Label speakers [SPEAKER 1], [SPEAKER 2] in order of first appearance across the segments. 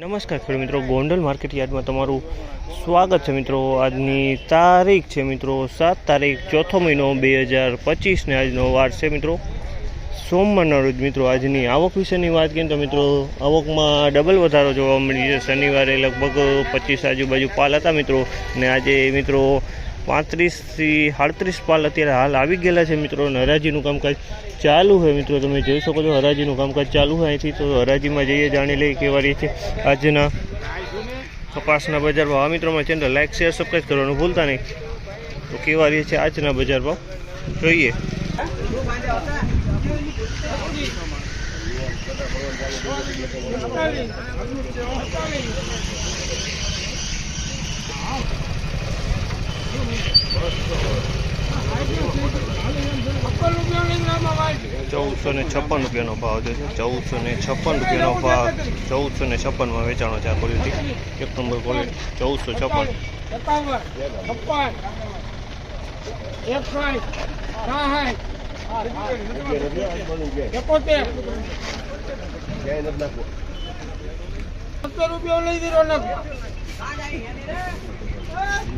[SPEAKER 1] નમસ્કાર ખેડૂત મિત્રો, ગોંડલ માર્કેટ યાર્ડમાં તમારું સ્વાગત છે મિત્રો। આજની તારીખ છે મિત્રો 7 તારીખ 4થો મહિનો 2025 ને આજનો વાર છે મિત્રો સોમવારના રોજ। મિત્રો આજની આવક વિશેની વાત કરીએ તો મિત્રો આવકમાં ડબલ વધારો જોવા મળી છે। શનિવારે લગભગ 25 આજુબાજુ પાલ હતા મિત્રો, ને આજે મિત્રો 35 થી 38 પાલ અત્યારે હાલ આવી ગયેલા છે મિત્રો। હરાજીનું કામકાજ ચાલુ છે મિત્રો, તમે જોઈ શકો છો હરાજીનું કામકાજ ચાલુ છે અહીંથી। તો હરાજીમાં જઈએ જાણી લઈએ કેવા રહી છે આજના કપાસના બજાર ભાવ। આ મિત્રો મારી ચેનલ લાઈક શેર સબસ્ક્રાઈબ કરવાનું ભૂલતા નહીં। તો કેવા રહી છે આજના બજાર ભાવ જોઈએ। ₹1456 ભાવ છે। ₹1456 ભાવ, 1456 વેચાણો છે। આ ક્વોલિટી 1 નંબર ક્વોલિટી 1456।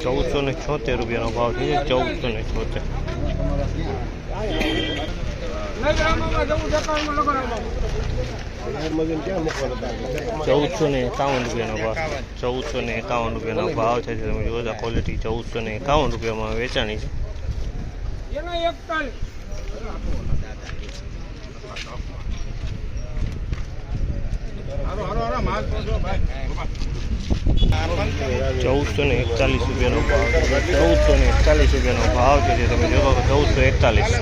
[SPEAKER 1] ₹1476 ભાવ છે। 1476 ₹1451 ભાવ છે। તમે જુઓ છો ક્વોલિટી ₹1451 વેચાણી છે। ₹1441 ભાવ, ₹1441 ભાવ છે। તમે જોવો 1441।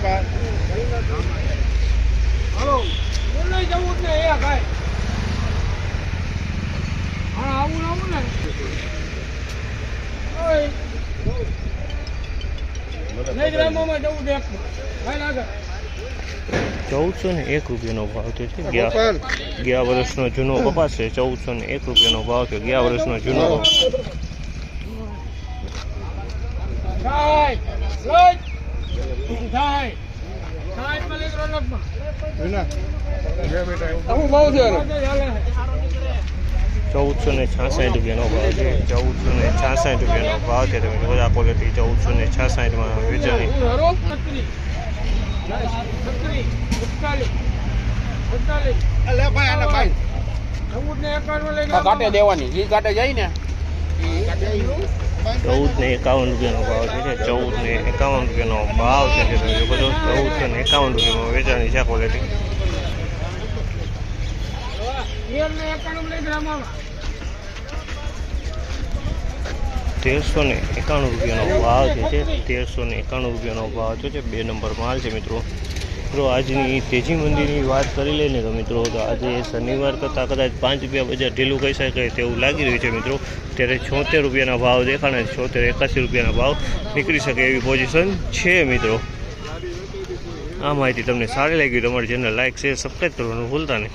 [SPEAKER 1] ₹1401 ભાવ છે। ગયા વર્ષનો જૂનો કપાસ છે। ₹1401 ભાવ છે। ગયા વર્ષનો જૂનો ₹1466 ભાવ છે। ₹1466 ભાવ છે। તમે બધા ક્વોલિટી 1466 વેચાણી।
[SPEAKER 2] કાટે દેવાની જે કાટે જાય ને
[SPEAKER 1] ₹1451 ભાવ છે। ₹1451 ભાવ છે। બધો ₹1451 વેચાણી છે ક્વોલિટી। ₹1391 ભાવ છે। ₹1391 ભાવ છે। 2 નંબર માલ છે મિત્રો। આજની તેજી મંદીની વાત કરી લઈને તો મિત્રો તો આજે શનિવાર કરતાં કદાચ ₹5 બજાર ઢીલું કહી શકાય તેવું લાગી રહ્યું છે મિત્રો। ત્યારે ₹76 ભાવ દેખાણા છે। ₹76-81 ભાવ નીકળી શકે એવી પોઝિશન છે મિત્રો। આ માહિતી તમને સારી લાગી તો અમારી ચેનલ લાઈક શેર સબસ્ક્રાઈબ કરવાનું ભૂલતા નહીં।